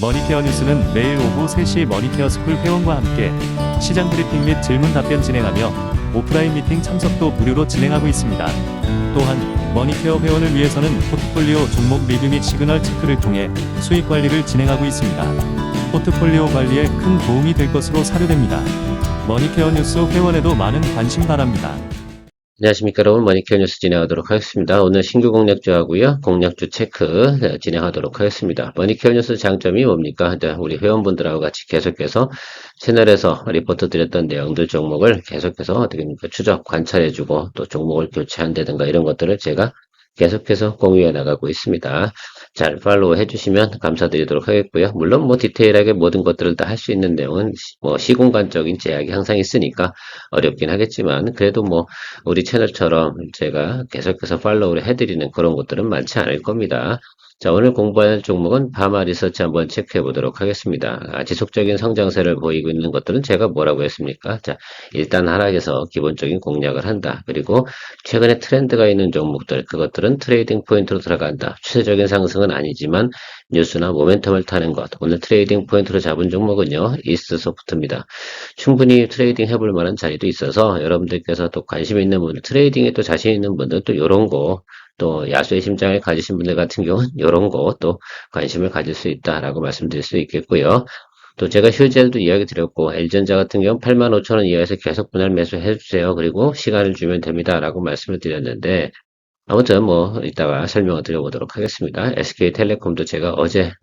머니케어 뉴스는 매일 오후 3시 머니케어 스쿨 회원과 함께 시장 브리핑 및 질문 답변 진행하며 오프라인 미팅 참석도 무료로 진행하고 있습니다. 또한 머니케어 회원을 위해서는 포트폴리오 종목 리뷰 및 시그널 체크를 통해 수익 관리를 진행하고 있습니다. 포트폴리오 관리에 큰 도움이 될 것으로 사료됩니다. 머니케어 뉴스 회원에도 많은 관심 바랍니다. 안녕하십니까 여러분, 머니케어 뉴스 진행하도록 하겠습니다. 오늘 신규 공략주 하고요, 공략주 체크 진행하도록 하겠습니다. 머니케어 뉴스 장점이 뭡니까? 우리 회원분들하고 같이 계속해서 채널에서 리포트 드렸던 내용들 종목을 계속해서 어떻게 추적 관찰해주고 또 종목을 교체한다든가 이런 것들을 제가 계속해서 공유해 나가고 있습니다. 잘 팔로우 해주시면 감사드리도록 하겠고요. 물론 뭐 디테일하게 모든 것들을 다 할 수 있는 내용은 뭐 시공간적인 제약이 항상 있으니까 어렵긴 하겠지만 그래도 뭐 우리 채널처럼 제가 계속해서 팔로우를 해드리는 그런 것들은 많지 않을 겁니다. 자, 오늘 공부할 종목은 바마 리서치 한번 체크해 보도록 하겠습니다. 지속적인 성장세를 보이고 있는 것들은 제가 뭐라고 했습니까? 자, 일단 하락에서 기본적인 공략을 한다. 그리고 최근에 트렌드가 있는 종목들, 그것들은 트레이딩 포인트로 들어간다. 추세적인 상승은 아니지만 뉴스나 모멘텀을 타는 것. 오늘 트레이딩 포인트로 잡은 종목은요, 이스트 소프트입니다. 충분히 트레이딩 해볼 만한 자리도 있어서 여러분들께서 또 관심 있는 분들, 트레이딩에 또 자신 있는 분들 또 이런 거, 또 야수의 심장을 가지신 분들 같은 경우는 이런 거 또 관심을 가질 수 있다라고 말씀드릴 수 있겠고요. 또 제가 휴젤도 이야기 드렸고 LG전자 같은 경우는 85,000원 이하에서 계속 분할 매수 해주세요. 그리고 시간을 주면 됩니다라고 말씀을 드렸는데 아무튼 뭐 이따가 설명을 드려보도록 하겠습니다. SK텔레콤도 제가 어제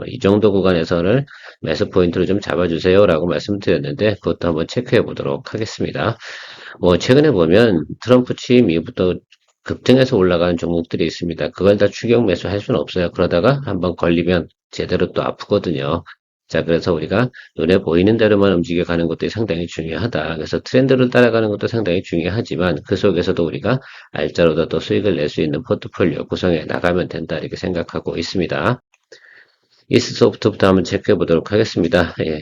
이 정도 구간에서는 매수 포인트를 좀 잡아주세요라고 말씀드렸는데 그것도 한번 체크해 보도록 하겠습니다. 뭐 최근에 보면 트럼프 취임 이후부터 급등해서 올라가는 종목들이 있습니다. 그걸 다 추격 매수할 수는 없어요. 그러다가 한번 걸리면 제대로 또 아프거든요. 자, 그래서 우리가 눈에 보이는 대로만 움직여가는 것도 상당히 중요하다. 그래서 트렌드를 따라가는 것도 상당히 중요하지만 그 속에서도 우리가 알짜로도 또 수익을 낼 수 있는 포트폴리오 구성해 나가면 된다. 이렇게 생각하고 있습니다. 이스소프트부터 한번 체크해 보도록 하겠습니다. 예,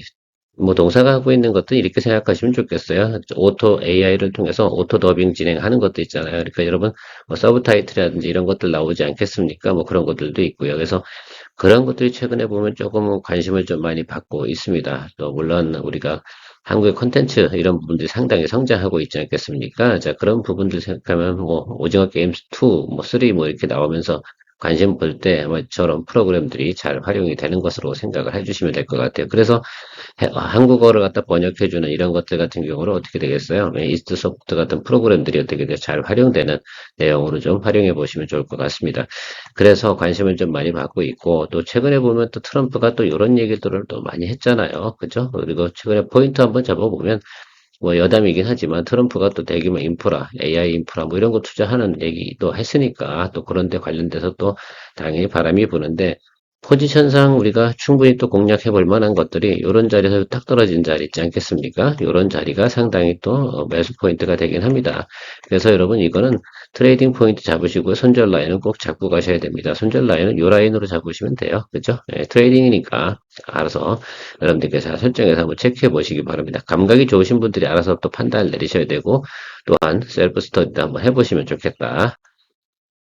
뭐 동사가 하고 있는 것도 이렇게 생각하시면 좋겠어요. 오토 AI를 통해서 오토 더빙 진행하는 것도 있잖아요. 그러니까 여러분 뭐 서브 타이틀이라든지 이런 것들 나오지 않겠습니까? 뭐 그런 것들도 있고요. 그래서 그런 것들이 최근에 보면 조금 관심을 좀 많이 받고 있습니다. 또 물론 우리가 한국의 콘텐츠 이런 부분들이 상당히 성장하고 있지 않겠습니까? 자, 그런 부분들 생각하면 뭐 오징어 게임 2, 뭐 3 뭐 이렇게 나오면서 관심 볼 때 뭐 저런 프로그램들이 잘 활용이 되는 것으로 생각을 해주시면 될 것 같아요. 그래서 한국어를 갖다 번역해주는 이런 것들 같은 경우는 어떻게 되겠어요? 이스트 소프트 같은 프로그램들이 어떻게 잘 활용되는 내용으로 좀 활용해 보시면 좋을 것 같습니다. 그래서 관심을 좀 많이 받고 있고, 또 최근에 보면 또 트럼프가 또 이런 얘기들을 또 많이 했잖아요. 그죠? 그리고 최근에 포인트 한번 잡아보면, 뭐 여담이긴 하지만 트럼프가 또 대규모 인프라, AI 인프라 뭐 이런 거 투자하는 얘기도 했으니까 또 그런 데 관련돼서 또 당연히 바람이 부는데 포지션상 우리가 충분히 또 공략해 볼 만한 것들이 이런 자리에서 딱 떨어진 자리 있지 않겠습니까? 이런 자리가 상당히 또 매수 포인트가 되긴 합니다. 그래서 여러분 이거는 트레이딩 포인트 잡으시고 손절 라인은 꼭 잡고 가셔야 됩니다. 손절 라인은 이 라인으로 잡으시면 돼요. 그죠? 네, 트레이딩이니까 알아서 여러분들께서 설정해서 한번 체크해 보시기 바랍니다. 감각이 좋으신 분들이 알아서 또 판단을 내리셔야 되고 또한 셀프 스터디도 한번 해보시면 좋겠다.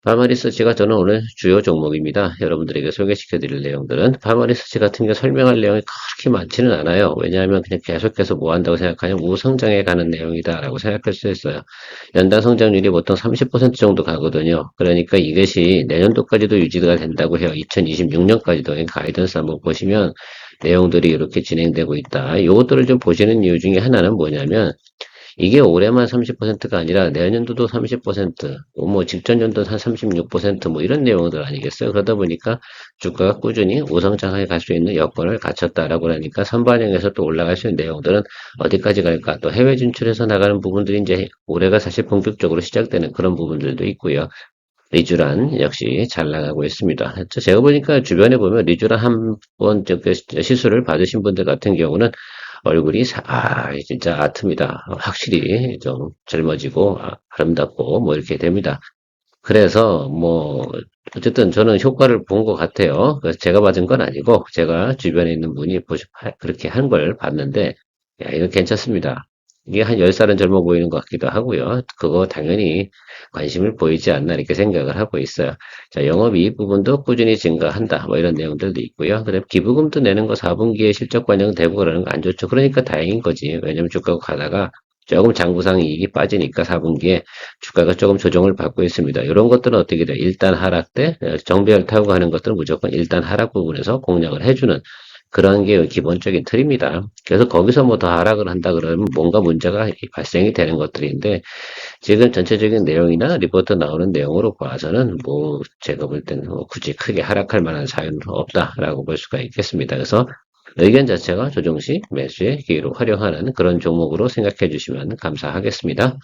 파마리서치가 저는 오늘 주요 종목입니다. 여러분들에게 소개시켜 드릴 내용들은 파마리서치 같은 게 설명할 내용이 그렇게 많지는 않아요. 왜냐하면 그냥 계속해서 뭐 한다고 생각하면 우성장에 가는 내용이다라고 생각할 수 있어요. 연당 성장률이 보통 30% 정도 가거든요. 그러니까 이것이 내년도까지도 유지가 된다고 해요. 2026년까지도 가이던스 한번 보시면 내용들이 이렇게 진행되고 있다. 이것들을 좀 보시는 이유 중에 하나는 뭐냐면 이게 올해만 30%가 아니라 내년도도 30%, 뭐 직전 연도 한 36%뭐 이런 내용들 아니겠어요? 그러다 보니까 주가가 꾸준히 우상향하게 갈 수 있는 여건을 갖췄다라고 하니까 선반영해서 또 올라갈 수 있는 내용들은 어디까지 갈까? 또 해외 진출해서 나가는 부분들이 이제 올해가 사실 본격적으로 시작되는 그런 부분들도 있고요. 리쥬란 역시 잘 나가고 있습니다. 제가 보니까 주변에 보면 리쥬란 한번 시술을 받으신 분들 같은 경우는 얼굴이 진짜 아트입니다. 확실히 좀 젊어지고 아름답고 뭐 이렇게 됩니다. 그래서 뭐 어쨌든 저는 효과를 본 것 같아요. 그래서 제가 받은 건 아니고 제가 주변에 있는 분이 그렇게 한 걸 봤는데 야, 이거 괜찮습니다. 이게 한 10살은 젊어 보이는 것 같기도 하고요. 그거 당연히 관심을 보이지 않나 이렇게 생각을 하고 있어요. 자, 영업이익 부분도 꾸준히 증가한다. 뭐 이런 내용들도 있고요. 그다음에 기부금도 내는 거 4분기에 실적 반영되고 그러는 거 안 좋죠. 그러니까 다행인 거지. 왜냐면 주가가 가다가 조금 장부상 이익이 빠지니까 4분기에 주가가 조금 조정을 받고 있습니다. 이런 것들은 어떻게 돼요? 일단 하락 때 정배열 타고 하는 것들은 무조건 일단 하락 부분에서 공략을 해주는 그런 게 기본적인 틀입니다. 그래서 거기서 뭐 더 하락을 한다 그러면 뭔가 문제가 발생이 되는 것들인데 지금 전체적인 내용이나 리포트 나오는 내용으로 봐서는 뭐 제가 볼 때는 뭐 굳이 크게 하락할 만한 사유는 없다라고 볼 수가 있겠습니다. 그래서 의견 자체가 조정 시 매수의 기회로 활용하는 그런 종목으로 생각해 주시면 감사하겠습니다.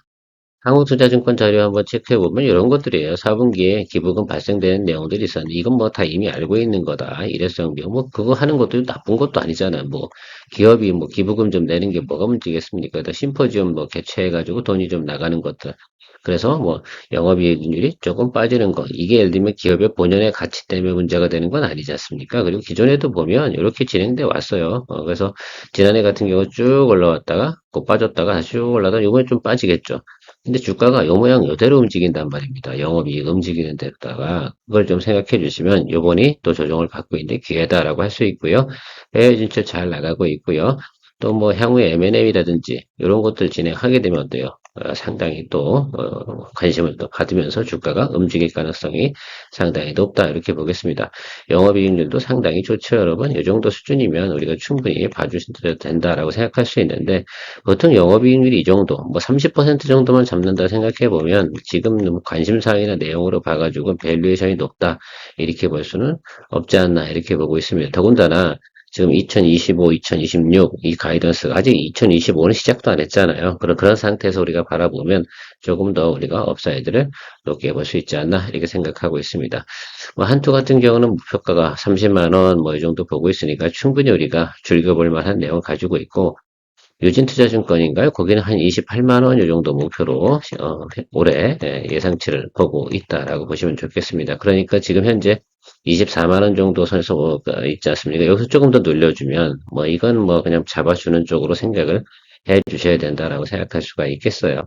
한국투자증권 자료 한번 체크해보면 이런 것들이에요. 4분기에 기부금 발생되는 내용들이 있었는데 이건 뭐 다 이미 알고 있는 거다. 일회성 비용. 뭐 그거 하는 것도 나쁜 것도 아니잖아요. 뭐 기업이 뭐 기부금 좀 내는 게 뭐가 문제겠습니까? 또 심포지엄 뭐 개최해가지고 돈이 좀 나가는 것들. 그래서 뭐 영업이익률이 조금 빠지는 거. 이게 예를 들면 기업의 본연의 가치 때문에 문제가 되는 건 아니지 않습니까? 그리고 기존에도 보면 이렇게 진행돼 왔어요. 그래서 지난해 같은 경우 쭉 올라왔다가 꼭 빠졌다가 다시 쭉 올라다가 이번에 좀 빠지겠죠. 근데 주가가 요 모양 요대로 움직인단 말입니다. 영업이익 움직이는 데다가 그걸 좀 생각해 주시면 요번이 또 조정을 받고 있는데 기회다라고 할 수 있고요. 해외 진출 잘 나가고 있고요. 또 뭐 향후에 M&A라든지 이런 것들 진행하게 되면 어때요? 상당히 또 관심을 또 받으면서 주가가 움직일 가능성이 상당히 높다 이렇게 보겠습니다. 영업이익률도 상당히 좋죠, 여러분. 이 정도 수준이면 우리가 충분히 봐주셔도 된다라고 생각할 수 있는데 보통 영업이익률이 이 정도, 뭐 30% 정도만 잡는다 생각해 보면 지금 관심사항이나 내용으로 봐가지고 밸류에이션이 높다 이렇게 볼 수는 없지 않나 이렇게 보고 있습니다. 더군다나 지금 2025, 2026 이 가이던스가 아직 2025는 시작도 안 했잖아요. 그런 상태에서 우리가 바라보면 조금 더 우리가 업사이드를 높게 볼 수 있지 않나 이렇게 생각하고 있습니다. 뭐 한투 같은 경우는 목표가가 30만 원 뭐 이 정도 보고 있으니까 충분히 우리가 즐겨볼 만한 내용 가지고 있고 유진투자증권인가요? 거기는 한 28만 원 이 정도 목표로 올해 예상치를 보고 있다라고 보시면 좋겠습니다. 그러니까 지금 현재 24만 원 정도 선에서 있지 않습니까? 여기서 조금 더 늘려주면 뭐 이건 뭐 그냥 잡아주는 쪽으로 생각을 해 주셔야 된다라고 생각할 수가 있겠어요.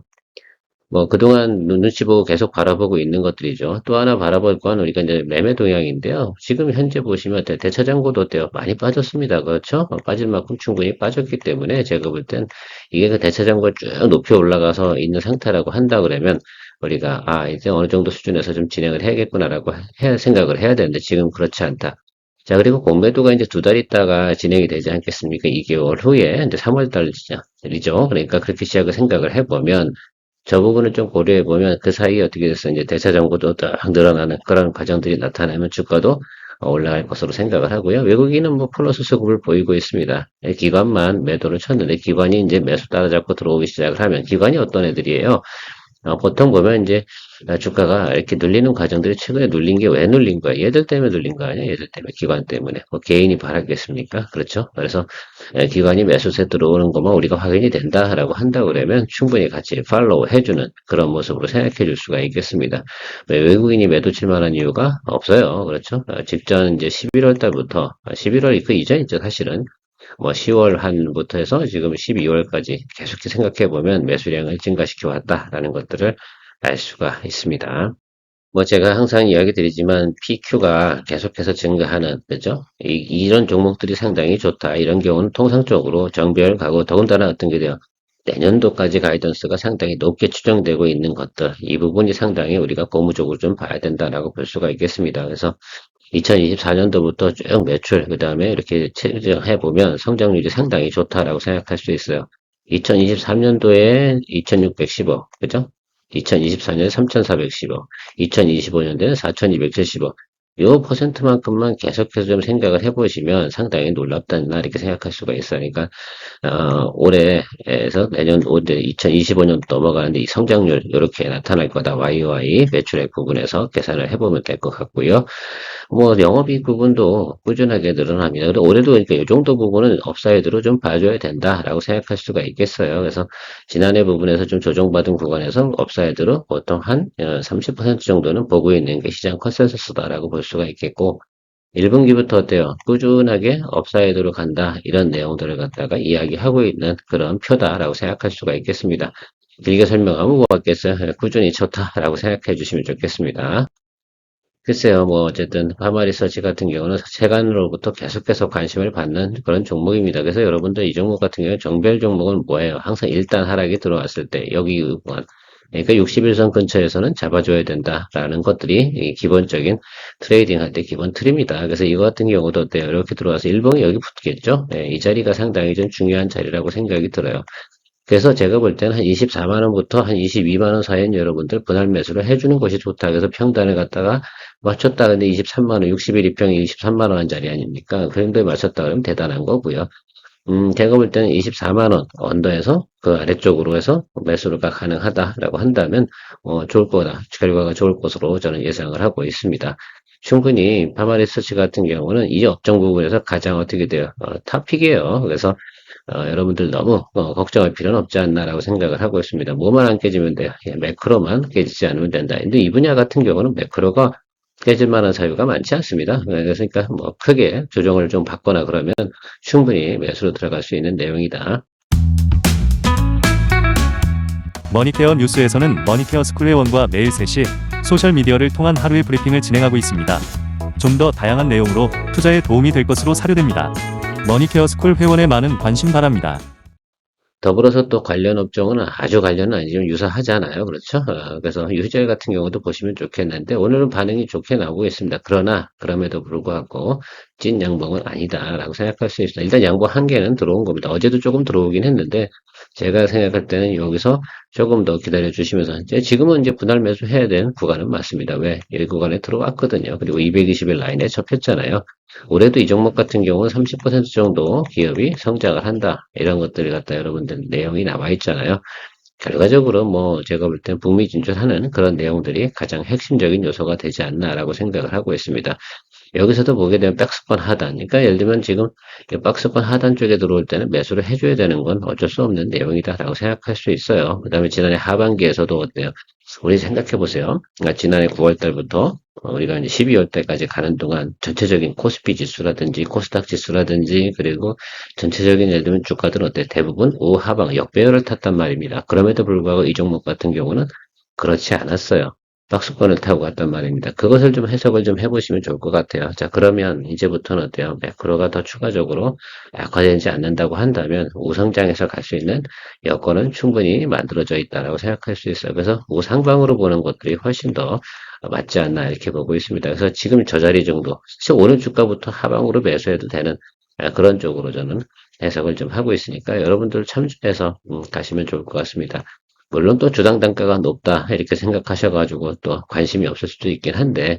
뭐 그동안 눈치 보고 계속 바라보고 있는 것들이죠. 또 하나 바라볼 건 우리가 이제 매매 동향인데요. 지금 현재 보시면 대차장고도 어때요? 많이 빠졌습니다. 그렇죠? 빠질 만큼 충분히 빠졌기 때문에 제가 볼 땐 이게 그 대차장고가 쭉 높이 올라가서 있는 상태라고 한다 그러면 우리가 이제 어느 정도 수준에서 좀 진행을 해야겠구나라고 생각을 해야 되는데 지금 그렇지 않다. 자, 그리고 공매도가 이제 2달 있다가 진행이 되지 않겠습니까? 2개월 후에 이제 3월 달이죠. 그러니까 그렇게 시작을 생각을 해보면 저 부분을 좀 고려해 보면 그 사이에 어떻게 됐어 이제 대차 정보도 딱 늘어나는 그런 과정들이 나타나면 주가도 올라갈 것으로 생각을 하고요. 외국인은 뭐 플러스 수급을 보이고 있습니다. 기관만 매도를 쳤는데 기관이 이제 매수 따라잡고 들어오기 시작을 하면 기관이 어떤 애들이에요? 보통 보면 이제 주가가 이렇게 눌리는 과정들이 최근에 눌린 게 왜 눌린 거야? 얘들 때문에 눌린 거 아니야? 얘들 때문에 기관 때문에 뭐 개인이 바라겠습니까? 그렇죠? 그래서 기관이 매수세 들어오는 것만 우리가 확인이 된다라고 한다 그러면 충분히 같이 팔로우 해주는 그런 모습으로 생각해 줄 수가 있겠습니다. 외국인이 매도 칠 만한 이유가 없어요. 그렇죠? 직전 이제 11월 달부터 11월 그 이전이죠 사실은 뭐 10월 한부터 해서 지금 12월까지 계속 생각해 보면 매수량을 증가시켜 왔다라는 것들을 알 수가 있습니다. 뭐 제가 항상 이야기 드리지만 PQ가 계속해서 증가하는 그죠? 이런 종목들이 상당히 좋다. 이런 경우는 통상적으로 정배열 가고 더군다나 어떤 게 돼요? 내년도까지 가이던스가 상당히 높게 추정되고 있는 것들 이 부분이 상당히 우리가 고무적으로 좀 봐야 된다라고 볼 수가 있겠습니다. 그래서 2024년도부터 쭉 매출, 그 다음에 이렇게 체정해 보면 성장률이 상당히 좋다라고 생각할 수 있어요. 2023년도에 2610억, 그죠? 2024년에 3410억, 2025년도에는 4270억. 요 퍼센트만큼만 계속해서 좀 생각을 해보시면 상당히 놀랍다, 이렇게 생각할 수가 있어요. 그러니까 올해에서 내년, 올해 2025년 넘어가는데 이 성장률 이렇게 나타날 거다. YOY 매출액 부분에서 계산을 해보면 될 것 같고요. 뭐 영업이익 부분도 꾸준하게 늘어납니다. 그리고 올해도 그러니까 이 정도 부분은 업사이드로 좀 봐줘야 된다라고 생각할 수가 있겠어요. 그래서 지난해 부분에서 좀 조정받은 구간에서 업사이드로 보통 한 30% 정도는 보고 있는 게 시장 컨센서스다라고 볼 수가 있겠고 1분기부터 어때요? 꾸준하게 업사이드로 간다. 이런 내용들을 갖다가 이야기하고 있는 그런 표다라고 생각할 수가 있겠습니다. 길게 설명하면 뭐 같겠어요? 꾸준히 좋다라고 생각해 주시면 좋겠습니다. 글쎄요, 뭐, 어쨌든, 파마리서치 같은 경우는 세간으로부터 계속해서 관심을 받는 그런 종목입니다. 그래서 여러분들 이 종목 같은 경우는 정별 종목은 뭐예요? 항상 일단 하락이 들어왔을 때, 여기 의구간, 그러니까 61선 근처에서는 잡아줘야 된다라는 것들이 이 기본적인 트레이딩 할 때 기본 틀입니다. 그래서 이거 같은 경우도 어때요? 이렇게 들어와서 일봉이 여기 붙겠죠? 네, 이 자리가 상당히 좀 중요한 자리라고 생각이 들어요. 그래서 제가 볼 때는 한 24만 원부터 한 22만 원 사이엔 여러분들 분할 매수를 해주는 것이 좋다. 그래서 평단을 갖다가 맞췄다. 근데 23만 원, 60일 입병이 23만 원 한 자리 아닙니까? 그 정도에 맞췄다 그러면 대단한 거고요. 제가 볼 때는 24만 원 언더에서 그 아래쪽으로 해서 매수가 가능하다라고 한다면 좋을 거다. 결과가 좋을 것으로 저는 예상을 하고 있습니다. 충분히 파마리서치 같은 경우는 이 업종 부분에서 가장 어떻게 돼요? 탑픽이에요. 그래서 여러분들 너무 걱정할 필요는 없지 않나라고 생각을 하고 있습니다. 뭐만 안 깨지면 돼요. 예, 매크로만 깨지지 않으면 된다. 근데 이 분야 같은 경우는 매크로가 깨질 만한 사유가 많지 않습니다. 그러니까 뭐 크게 조정을 좀 받거나 그러면 충분히 매수로 들어갈 수 있는 내용이다. 머니케어 뉴스에서는 머니케어 스쿨 회원과 매일 3시 소셜미디어를 통한 하루의 브리핑을 진행하고 있습니다. 좀 더 다양한 내용으로 투자에 도움이 될 것으로 사료됩니다. 머니케어 스쿨 회원의 많은 관심 바랍니다. 더불어서 또 관련 업종은 아주 관련은 아니지만 유사하잖아요. 그렇죠? 그래서 유젤 같은 경우도 보시면 좋겠는데 오늘은 반응이 좋게 나오고 있습니다. 그러나 그럼에도 불구하고 찐 양봉은 아니다라고 생각할 수 있습니다. 일단 양봉 한 개는 들어온 겁니다. 어제도 조금 들어오긴 했는데 제가 생각할 때는 여기서 조금 더 기다려 주시면서 지금은 이제 분할 매수 해야 되는 구간은 맞습니다. 왜? 이 구간에 들어왔거든요. 그리고 220일 라인에 접혔잖아요. 올해도 이 종목 같은 경우는 30% 정도 기업이 성장을 한다. 이런 것들을 갖다 여러분들 내용이 나와 있잖아요. 결과적으로 뭐 제가 볼 땐 북미 진출하는 그런 내용들이 가장 핵심적인 요소가 되지 않나라고 생각을 하고 있습니다. 여기서도 보게 되면 백스권 하단. 그러니까 예를 들면 지금 이 백스권 하단 쪽에 들어올 때는 매수를 해줘야 되는 건 어쩔 수 없는 내용이다라고 생각할 수 있어요. 그 다음에 지난해 하반기에서도 어때요? 우리 생각해 보세요. 그러니까 지난해 9월 달부터 우리가 이제 12월 달까지 가는 동안 전체적인 코스피 지수라든지 코스닥 지수라든지 그리고 전체적인 예를 들면 주가들은 어때? 대부분 우하방 역배열을 탔단 말입니다. 그럼에도 불구하고 이 종목 같은 경우는 그렇지 않았어요. 박스권을 타고 갔단 말입니다. 그것을 좀 해석을 좀 해보시면 좋을 것 같아요. 자, 그러면 이제부터는 어때요? 매크로가 더 추가적으로 약화되지 않는다고 한다면 우상장에서 갈 수 있는 여건은 충분히 만들어져 있다라고 생각할 수 있어요. 그래서 우상방으로 보는 것들이 훨씬 더 맞지 않나 이렇게 보고 있습니다. 그래서 지금 저 자리 정도, 사실 오늘 주가부터 하방으로 매수해도 되는 그런 쪽으로 저는 해석을 좀 하고 있으니까 여러분들 참조해서 가시면 좋을 것 같습니다. 물론 또 주당 단가가 높다 이렇게 생각하셔가지고 또 관심이 없을 수도 있긴 한데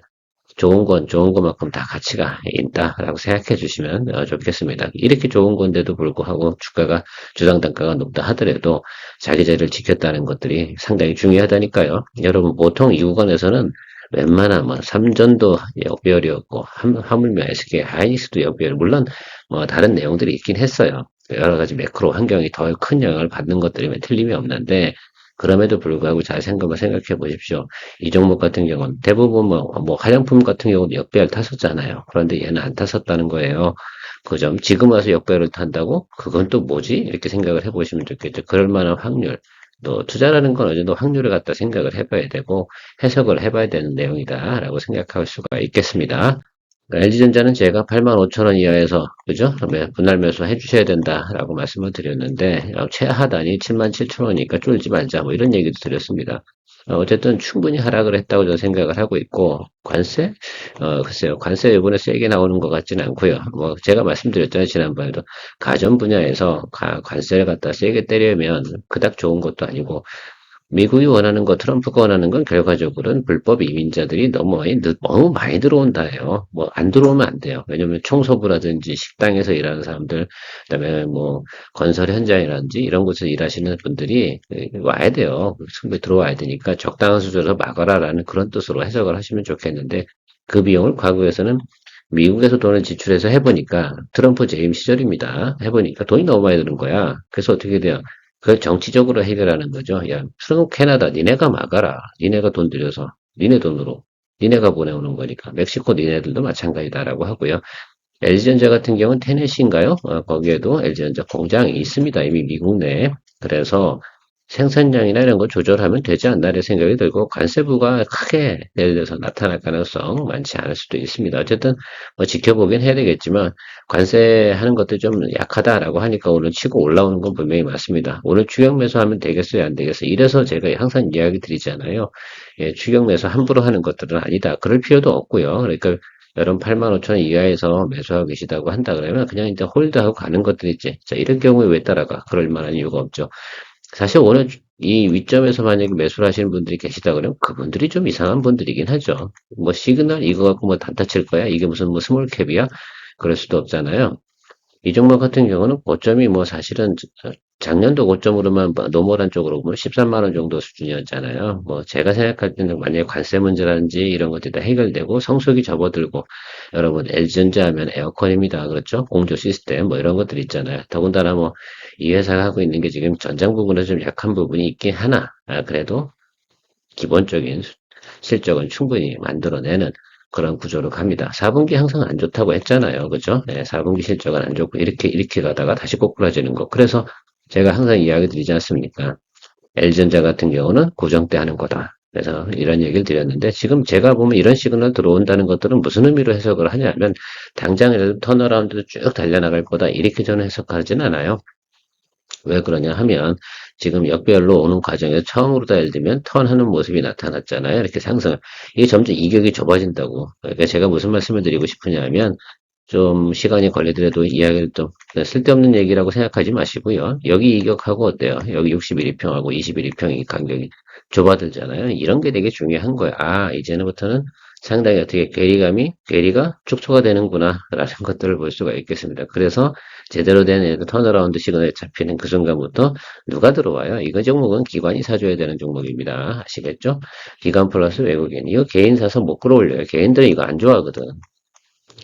좋은 건 좋은 것만큼 다 가치가 있다라고 생각해 주시면 좋겠습니다. 이렇게 좋은 건데도 불구하고 주가가 주당 단가가 높다 하더라도 자기 자리를 지켰다는 것들이 상당히 중요하다니까요. 여러분 보통 이 구간에서는 웬만한 뭐 삼전도 역배열이었고 하물며 SK 하이닉스도 역배열 물론 뭐 다른 내용들이 있긴 했어요. 여러 가지 매크로 환경이 더 큰 영향을 받는 것들이면 틀림이 없는데 그럼에도 불구하고 잘 생각해 보십시오. 이 종목 같은 경우는 대부분 뭐 화장품 같은 경우도 역배열 탔었잖아요. 그런데 얘는 안 탔었다는 거예요. 그 점, 지금 와서 역배열을 탄다고? 그건 또 뭐지? 이렇게 생각을 해보시면 좋겠죠. 그럴 만한 확률. 또 투자라는 건 어느 정도 확률을 갖다 생각을 해봐야 되고 해석을 해봐야 되는 내용이다라고 생각할 수가 있겠습니다. LG전자는 제가 85,000원 이하에서, 그죠? 분할 매수 해주셔야 된다라고 말씀을 드렸는데, 최하단이 77,000원이니까 쫄지 말자, 뭐 이런 얘기도 드렸습니다. 어쨌든 충분히 하락을 했다고 저는 생각을 하고 있고, 관세? 글쎄요, 관세 이번에 세게 나오는 것 같지는 않고요. 뭐, 제가 말씀드렸잖아요, 지난번에도. 가전 분야에서 관세를 갖다 세게 때리면 그닥 좋은 것도 아니고, 미국이 원하는 거, 트럼프가 원하는 건 결과적으로는 불법 이민자들이 너무 많이 들어온다예요. 뭐, 안 들어오면 안 돼요. 왜냐면 청소부라든지 식당에서 일하는 사람들, 그다음에 뭐, 건설 현장이라든지 이런 곳에서 일하시는 분들이 와야 돼요. 충분히 들어와야 되니까 적당한 수준에서 막아라라는 그런 뜻으로 해석을 하시면 좋겠는데, 그 비용을 과거에서는 미국에서 돈을 지출해서 해보니까 트럼프 재임 시절입니다. 해보니까 돈이 너무 많이 드는 거야. 그래서 어떻게 돼요? 그걸 정치적으로 해결하는 거죠. 야, 트럼프 캐나다, 니네가 막아라. 니네가 돈 들여서. 니네 돈으로. 니네가 보내오는 거니까. 멕시코 니네들도 마찬가지다라고 하고요. LG전자 같은 경우는 테네시인가요? 거기에도 LG전자 공장이 있습니다. 이미 미국 내에. 그래서 생산량이나 이런 거 조절하면 되지 않나 이런 생각이 들고 관세부가 크게 예를 들어서 나타날 가능성 많지 않을 수도 있습니다. 어쨌든 뭐 지켜보긴 해야 되겠지만 관세하는 것도 좀 약하다라고 하니까 오늘 치고 올라오는 건 분명히 맞습니다. 오늘 추격 매수하면 되겠어요? 안 되겠어요? 이래서 제가 항상 이야기 드리잖아요. 예, 추격 매수 함부로 하는 것들은 아니다. 그럴 필요도 없고요. 그러니까 여러분 85,000원 이하에서 매수하고 계시다고 한다 그러면 그냥 이제 홀드하고 가는 것들이지. 자, 이런 경우에 왜 따라가? 그럴 만한 이유가 없죠. 사실 오늘 이 위점에서 만약에 매수를 하시는 분들이 계시다 그러면 그분들이 좀 이상한 분들이긴 하죠. 뭐 시그널 이거 갖고 뭐 단타 칠 거야? 이게 무슨 뭐 스몰캡이야? 그럴 수도 없잖아요. 이 종목 같은 경우는 고점이 뭐 사실은 작년도 고점으로만 노멀한 쪽으로 보면 13만 원 정도 수준이었잖아요. 뭐 제가 생각할 때는 만약에 관세 문제라든지 이런 것들이 다 해결되고 성수기 접어들고 여러분 LG전자 하면 에어컨입니다. 그렇죠? 공조 시스템 뭐 이런 것들 있잖아요. 더군다나 뭐 이 회사가 하고 있는 게 지금 전장 부분에 좀 약한 부분이 있긴 하나 그래도 기본적인 실적은 충분히 만들어내는 그런 구조로 갑니다. 4분기 항상 안 좋다고 했잖아요. 그죠? 네, 4분기 실적은 안 좋고 이렇게 가다가 다시 꼬꾸라지는 거. 그래서 제가 항상 이야기 드리지 않습니까? L전자 같은 경우는 고정대 하는 거다. 그래서 이런 얘기를 드렸는데 지금 제가 보면 이런 시그널 들어온다는 것들은 무슨 의미로 해석을 하냐면 당장 턴어라운드도 쭉 달려나갈 거다 이렇게 저는 해석하진 않아요. 왜 그러냐 하면 지금 역별로 오는 과정에서 처음으로 다 예를 들면 턴하는 모습이 나타났잖아요. 이렇게 상승. 이게 점점 이격이 좁아진다고. 그러니까 제가 무슨 말씀을 드리고 싶으냐면 좀 시간이 걸리더라도 이야기를 좀 쓸데없는 얘기라고 생각하지 마시고요. 여기 이격하고 어때요? 여기 61일평하고 21일평이 간격이 좁아들잖아요. 이런 게 되게 중요한 거예요. 아, 이제부터는 상당히 어떻게 괴리가 축소가 되는구나 라는 것들을 볼 수가 있겠습니다. 그래서 제대로 된 턴어라운드 시그널이 잡히는 그 순간부터 누가 들어와요? 이거 종목은 기관이 사줘야 되는 종목입니다. 아시겠죠? 기관 플러스 외국인. 이거 개인 사서 못 끌어올려요. 개인들은 이거 안 좋아하거든.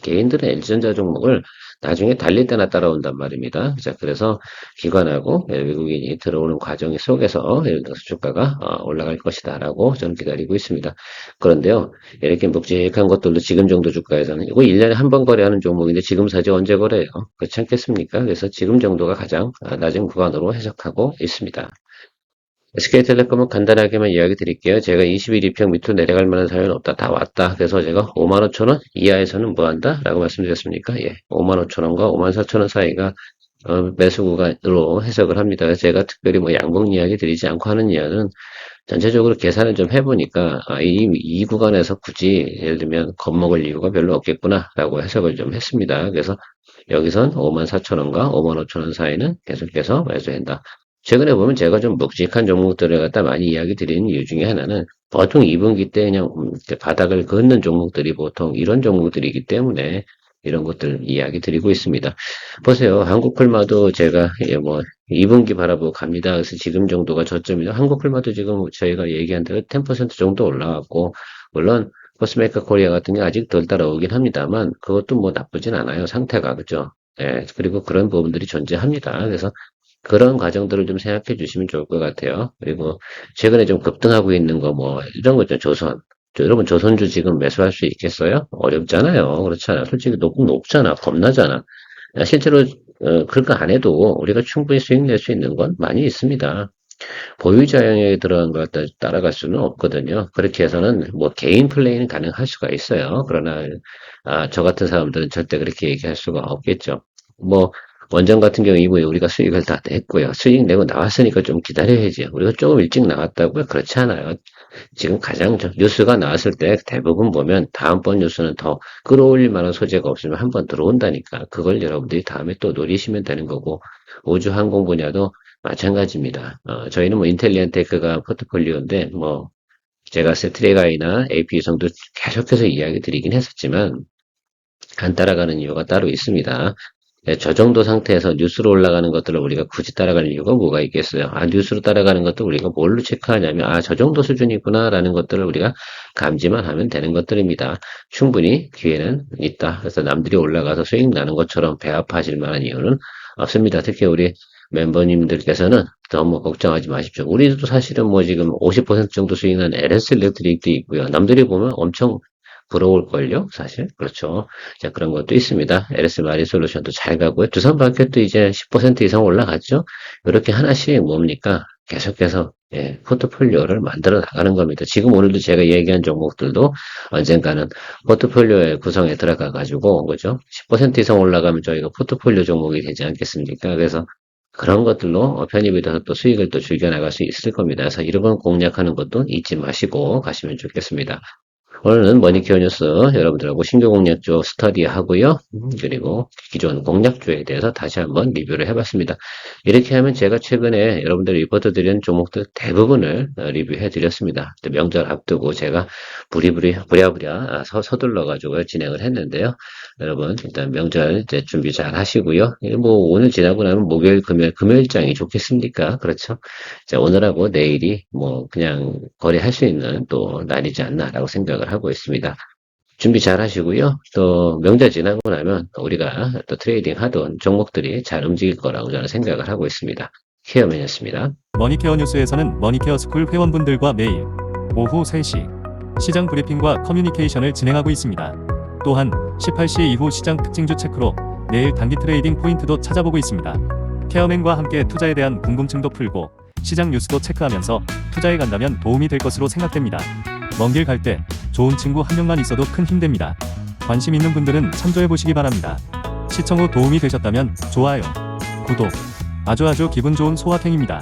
개인들은 LG전자 종목을 나중에 달릴 때나 따라온단 말입니다. 자, 그래서 기관하고 외국인이 들어오는 과정 속에서 예를 들어서 주가가 올라갈 것이다라고 저는 기다리고 있습니다. 그런데요, 이렇게 묵직한 것들도 지금 정도 주가에서는 이거 1년에 한 번 거래하는 종목인데 지금 사지 언제 거래해요? 그렇지 않겠습니까? 그래서 지금 정도가 가장 낮은 구간으로 해석하고 있습니다. SK텔레콤은 간단하게만 이야기 드릴게요. 제가 21이평 밑으로 내려갈 만한 사연은 없다. 다 왔다. 그래서 제가 55,000원 이하에서는 뭐 한다? 라고 말씀드렸습니까? 예. 54,000원과 54,000원 사이가 매수 구간으로 해석을 합니다. 그래서 제가 특별히 뭐 양봉 이야기 드리지 않고 하는 이유는 전체적으로 계산을 좀 해보니까 이 구간에서 굳이 예를 들면 겁먹을 이유가 별로 없겠구나 라고 해석을 좀 했습니다. 그래서 여기선 54,000원과 55,000원 사이는 계속해서 매수한다. 최근에 보면 제가 좀 묵직한 종목들을 갖다 많이 이야기 드리는 이유 중에 하나는 보통 2분기 때 그냥 바닥을 긋는 종목들이 보통 이런 종목들이기 때문에 이런 것들 이야기 드리고 있습니다. 보세요. 한국풀마도 제가 뭐 2분기 바라보고 갑니다. 그래서 지금 정도가 저점이죠. 한국풀마도 지금 저희가 얘기한 대로 10% 정도 올라왔고 물론 코스메카 코리아 같은 게 아직 덜 따라오긴 합니다만 그것도 뭐 나쁘진 않아요. 상태가 그죠? 예, 그리고 그런 부분들이 존재합니다. 그래서 그런 과정들을 좀 생각해 주시면 좋을 것 같아요. 그리고 최근에 좀 급등하고 있는 거 뭐 이런 거 있죠. 조선. 여러분 조선주 지금 매수할 수 있겠어요? 어렵잖아요. 그렇잖아요. 솔직히 높잖아. 겁나잖아. 실제로 그런 거 안 해도 우리가 충분히 수익 낼 수 있는 건 많이 있습니다. 보유자 영역에 들어간 것 갖다 따라갈 수는 없거든요. 그렇게 해서는 뭐 개인 플레이는 가능할 수가 있어요. 그러나 저 같은 사람들은 절대 그렇게 얘기할 수가 없겠죠. 뭐 원전 같은 경우 이후에 우리가 수익을 다 냈고요. 수익 내고 나왔으니까 좀 기다려야지. 우리가 조금 일찍 나왔다고요? 그렇지 않아요. 지금 가장 뉴스가 나왔을 때 대부분 보면 다음번 뉴스는 더 끌어올릴 만한 소재가 없으면 한번 들어온다니까. 그걸 여러분들이 다음에 또 노리시면 되는 거고 우주 항공 분야도 마찬가지입니다. 저희는 뭐 인텔리언테크가 포트폴리오인데 뭐 제가 세트레가이나 AP 유성도 계속해서 이야기 드리긴 했었지만 안 따라가는 이유가 따로 있습니다. 네, 저 정도 상태에서 뉴스로 올라가는 것들을 우리가 굳이 따라갈 이유가 뭐가 있겠어요? 뉴스로 따라가는 것도 우리가 뭘로 체크하냐면, 저 정도 수준이구나, 라는 것들을 우리가 감지만 하면 되는 것들입니다. 충분히 기회는 있다. 그래서 남들이 올라가서 수익 나는 것처럼 배합하실 만한 이유는 없습니다. 특히 우리 멤버님들께서는 너무 걱정하지 마십시오. 우리도 사실은 뭐 지금 50% 정도 수익 난 LS 일렉트릭도 있고요. 남들이 보면 엄청 부러울걸요, 사실. 그렇죠. 자, 그런 것도 있습니다. LS 마린 솔루션도 잘 가고요. 두산 마켓도 이제 10% 이상 올라갔죠. 이렇게 하나씩 뭡니까? 계속해서, 예, 포트폴리오를 만들어 나가는 겁니다. 지금 오늘도 제가 얘기한 종목들도 언젠가는 포트폴리오의 구성에 들어가 가지고, 그죠? 10% 이상 올라가면 저희가 포트폴리오 종목이 되지 않겠습니까? 그래서 그런 것들로 편입이 돼서 또 수익을 또 즐겨나갈 수 있을 겁니다. 그래서 이런 건 공략하는 것도 잊지 마시고 가시면 좋겠습니다. 오늘은 머니케어 뉴스 여러분들하고 신규 공략주 스터디 하고요. 그리고 기존 공략주에 대해서 다시 한번 리뷰를 해봤습니다. 이렇게 하면 제가 최근에 여러분들 리포트 드린 종목들 대부분을 리뷰해 드렸습니다. 명절 앞두고 제가 부랴부랴 서둘러가지고 진행을 했는데요. 여러분 일단 명절 이제 준비 잘 하시고요. 뭐 오늘 지나고 나면 목요일, 금요일장이 좋겠습니까? 그렇죠? 자, 오늘하고 내일이 뭐 그냥 거래할 수 있는 또 날이지 않나라고 생각을 하고 있습니다. 준비 잘 하시고요. 또 명절 지나고 나면 우리가 또 트레이딩 하던 종목들이 잘 움직일 거라고 저는 생각을 하고 있습니다. 케어맨이었습니다. 머니케어 뉴스에서는 머니케어 스쿨 회원분들과 매일 오후 3시 시장 브리핑과 커뮤니케이션을 진행하고 있습니다. 또한 18시 이후 시장 특징주 체크로 내일 단기 트레이딩 포인트도 찾아보고 있습니다. 케어맨과 함께 투자에 대한 궁금증도 풀고 시장 뉴스도 체크하면서 투자에 간다면 도움이 될 것으로 생각됩니다. 먼 길 갈 때 좋은 친구 한 명만 있어도 큰 힘 됩니다. 관심 있는 분들은 참조해 보시기 바랍니다. 시청 후 도움이 되셨다면 좋아요, 구독, 아주 기분 좋은 소확행입니다.